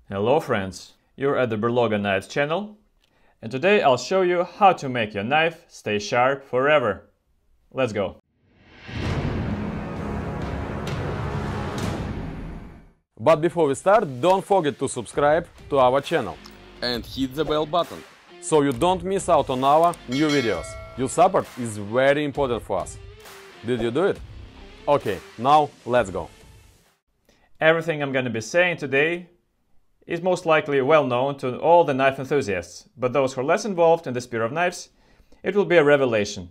Hello friends, you're at the Berloga Knives channel, and today I'll show you how to make your knife stay sharp forever. Let's go! But before we start, don't forget to subscribe to our channel and hit the bell button so you don't miss out on our new videos. Your support is very important for us. Did you do it? Okay, now let's go. Everything I'm going to be saying today is most likely well known to all the knife enthusiasts, but those who are less involved in the sphere of knives, it will be a revelation.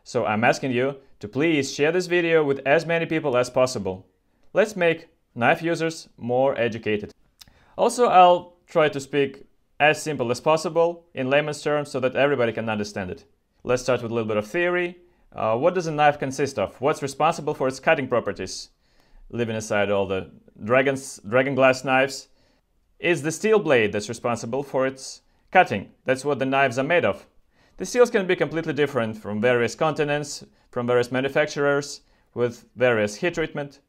So I'm asking you to please share this video with as many people as possible. Let's make knife users more educated. Also, I'll try to speak as simple as possible in layman's terms so that everybody can understand it. Let's start with a little bit of theory. What does a knife consist of? What's responsible for its cutting properties? Leaving aside all the dragon glass knives, is the steel blade that's responsible for its cutting. That's what the knives are made of. The steels can be completely different from various continents, from various manufacturers, with various heat treatment.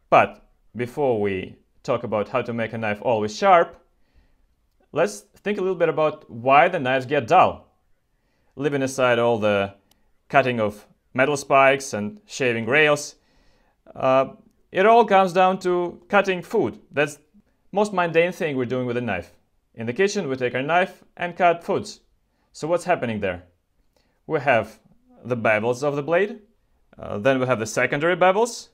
But before we talk about how to make a knife always sharp, let's think a little bit about why the knives get dull. Leaving aside all the cutting of metal spikes and shaving rails, it all comes down to cutting food. That's the most mundane thing we're doing with a knife. In the kitchen, we take our knife and cut foods. So what's happening there? We have the bevels of the blade, then we have the secondary bevels,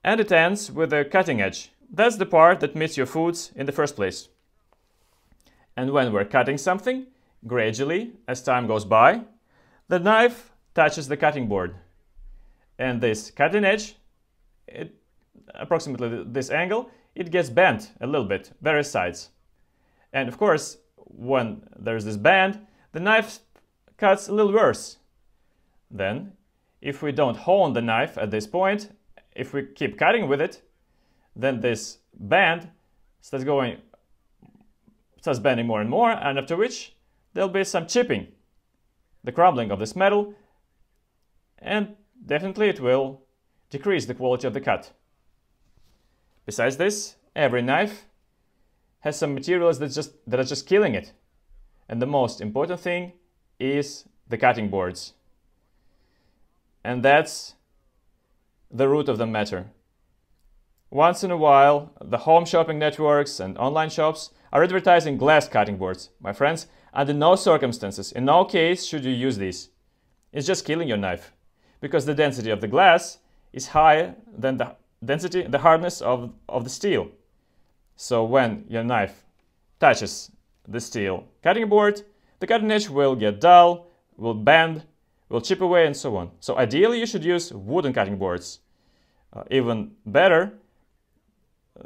and it ends with the cutting edge. That's the part that meets your foods in the first place. And when we're cutting something, gradually, as time goes by, the knife touches the cutting board. And this cutting edge, approximately this angle, it gets bent a little bit, various sides. And of course, when there's this bend, the knife cuts a little worse. Then, if we don't hone the knife at this point, if we keep cutting with it, then this bend starts bending more and more, and after which there'll be some chipping, the crumbling of this metal, and definitely it will decrease the quality of the cut. Besides this, every knife has some materials that are just killing it. And the most important thing is the cutting boards. And that's the root of the matter. Once in a while, the home shopping networks and online shops are advertising glass cutting boards. My friends, under no circumstances, in no case should you use these. It's just killing your knife, because the density of the glass is higher than the hardness of the steel. So when your knife touches the steel cutting board, the cutting edge will get dull, will bend, will chip away, and so on. So ideally you should use wooden cutting boards. Even better,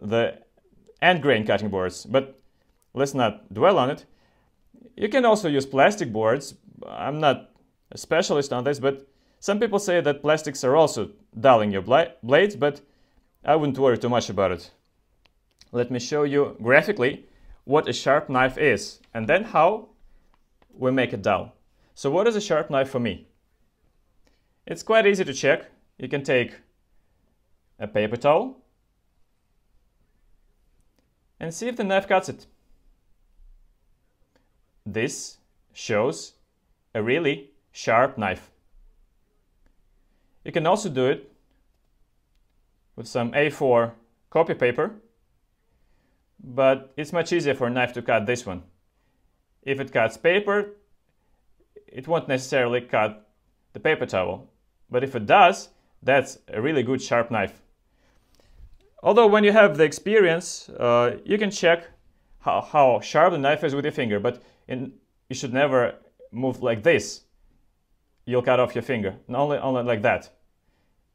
the end grain cutting boards, but let's not dwell on it. You can also use plastic boards. I'm not a specialist on this, but some people say that plastics are also dulling your blades, but I wouldn't worry too much about it. Let me show you graphically what a sharp knife is, and then how we make it dull. So what is a sharp knife for me? It's quite easy to check. You can take a paper towel and see if the knife cuts it. This shows a really sharp knife. You can also do it with some A4 copy paper, but it's much easier for a knife to cut this one. If it cuts paper, it won't necessarily cut the paper towel, but if it does, that's a really good sharp knife. Although when you have the experience, you can check how sharp the knife is with your finger, but you should never move like this. You'll cut off your finger, only like that.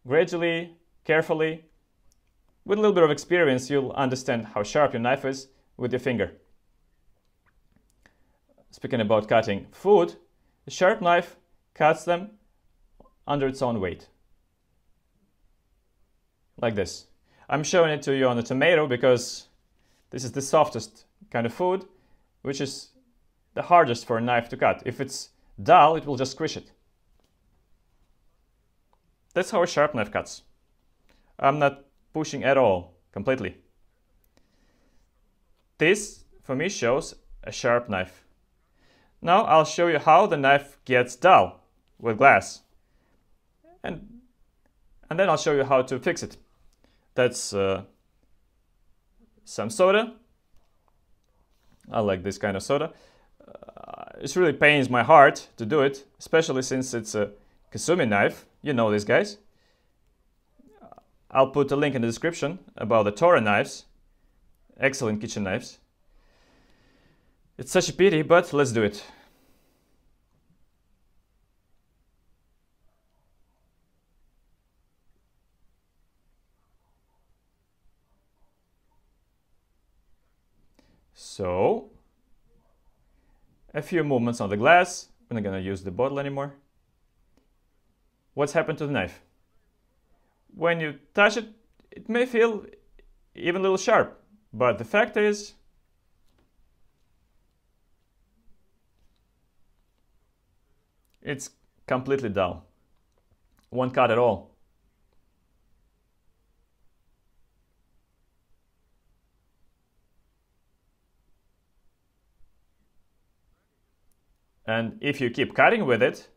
Gradually, carefully, with a little bit of experience, you'll understand how sharp your knife is with your finger. Speaking about cutting food, a sharp knife cuts them under its own weight. Like this. I'm showing it to you on a tomato because this is the softest kind of food, which is the hardest for a knife to cut. If it's dull, it will just squish it. That's how a sharp knife cuts. I'm not pushing at all, completely. This, for me, shows a sharp knife. Now I'll show you how the knife gets dull with glass. And then I'll show you how to fix it. That's some soda. I like this kind of soda. It really pains my heart to do it, especially since it's a Kasumi knife. You know these guys. I'll put a link in the description about the Tora knives. Excellent kitchen knives. It's such a pity, but let's do it. So, a few movements on the glass. We're not going to use the bottle anymore. What's happened to the knife? When you touch it, it may feel even a little sharp, but the fact is, it's completely dull. Won't cut at all. And if you keep cutting with it,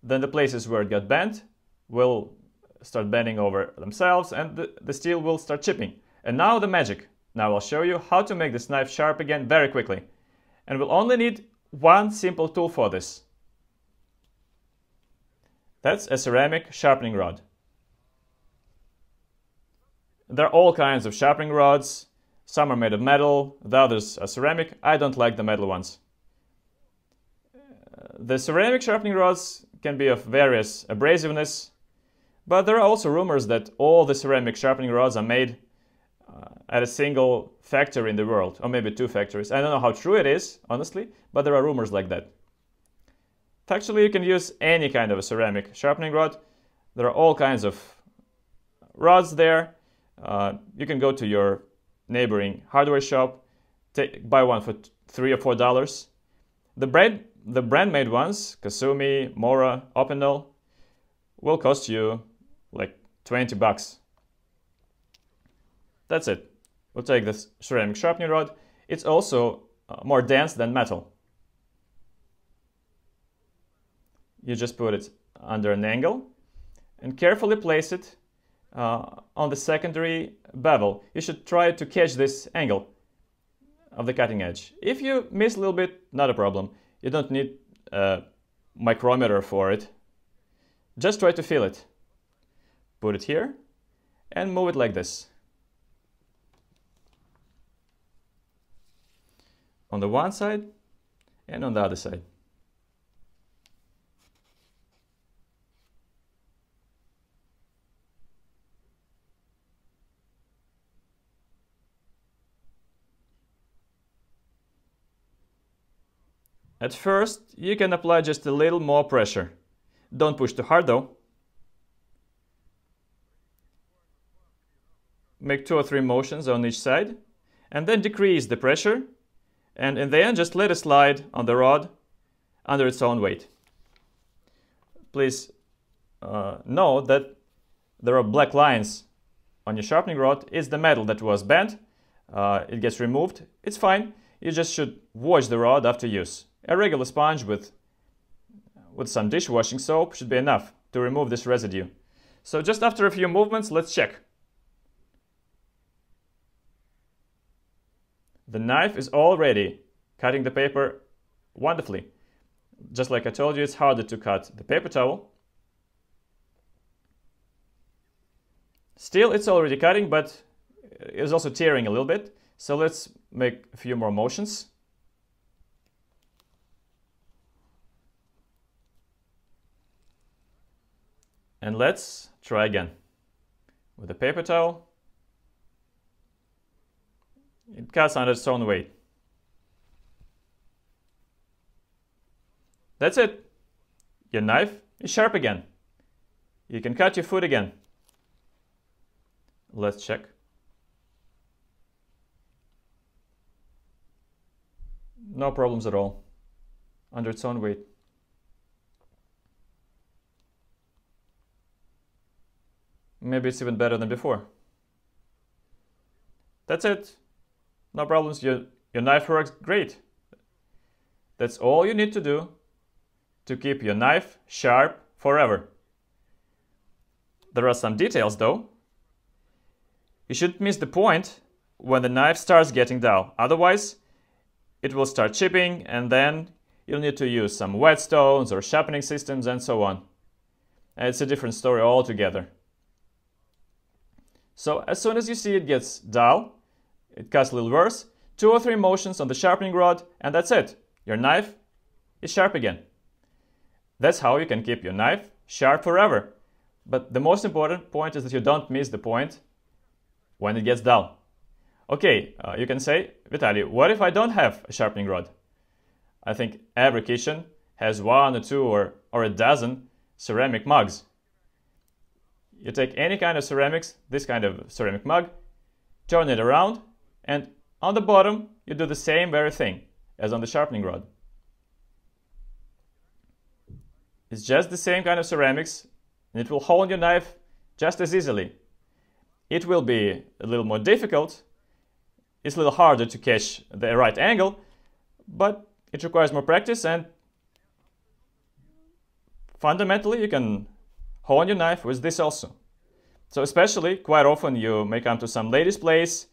then the places where it got bent will start bending over themselves and the steel will start chipping. And now the magic. Now I'll show you how to make this knife sharp again very quickly. And we'll only need one simple tool for this. That's a ceramic sharpening rod. There are all kinds of sharpening rods. Some are made of metal, the others are ceramic. I don't like the metal ones. The ceramic sharpening rods can be of various abrasiveness, but there are also rumors that all the ceramic sharpening rods are made at a single factory in the world, or maybe two factories. I don't know how true it is, honestly, but there are rumors like that. Actually, you can use any kind of a ceramic sharpening rod. There are all kinds of rods there. You can go to your neighboring hardware shop, buy one for $3 or $4. The brand made ones, Kasumi, Mora, Opinel, will cost you like $20. That's it. We'll take this ceramic sharpening rod. It's also more dense than metal. You just put it under an angle and carefully place it on the secondary bevel. You should try to catch this angle of the cutting edge. If you miss a little bit, not a problem. You don't need a micrometer for it. Just try to feel it. Put it here and move it like this. On the one side and on the other side. At first, you can apply just a little more pressure. Don't push too hard though. Make 2 or 3 motions on each side and then decrease the pressure, and in the end just let it slide on the rod under its own weight. Please know that there are black lines on your sharpening rod. It's the metal that was bent. It gets removed. It's fine. You just should wash the rod after use. A regular sponge with some dishwashing soap should be enough to remove this residue. So just after a few movements, let's check. The knife is already cutting the paper wonderfully. Just like I told you, it's harder to cut the paper towel. Still, it's already cutting, but it's also tearing a little bit. So let's make a few more motions. And let's try again. With a paper towel, it cuts under its own weight. That's it. Your knife is sharp again. You can cut your food again. Let's check. No problems at all. Under its own weight. Maybe it's even better than before. That's it. no problems, your knife works great. That's all you need to do to keep your knife sharp forever. There are some details though. You shouldn't miss the point when the knife starts getting dull. Otherwise, it will start chipping and then you'll need to use some whetstones or sharpening systems and so on. And it's a different story altogether. So as soon as you see it gets dull, it cuts a little worse, 2 or 3 motions on the sharpening rod and that's it. Your knife is sharp again. That's how you can keep your knife sharp forever. But the most important point is that you don't miss the point when it gets dull. Okay, you can say, Vitaly, what if I don't have a sharpening rod? I think every kitchen has 1 or 2 or a dozen ceramic mugs. You take any kind of ceramics, this kind of ceramic mug, turn it around, and on the bottom you do the same very thing as on the sharpening rod. It's just the same kind of ceramics, and it will hold your knife just as easily. It will be a little more difficult, it's a little harder to catch the right angle, but it requires more practice, and fundamentally you can hone your knife with this also. So especially, quite often you may come to some lady's place.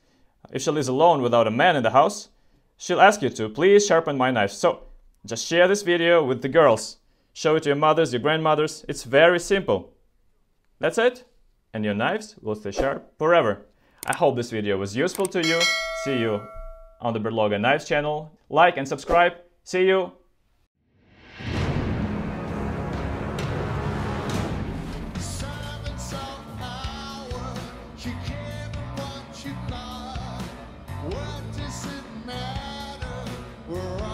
If she lives alone without a man in the house, she'll ask you to please sharpen my knife. So just share this video with the girls. Show it to your mothers, your grandmothers. It's very simple. That's it. And your knives will stay sharp forever. I hope this video was useful to you. See you on the Berloga Knives channel. Like and subscribe. See you. What does it matter? We're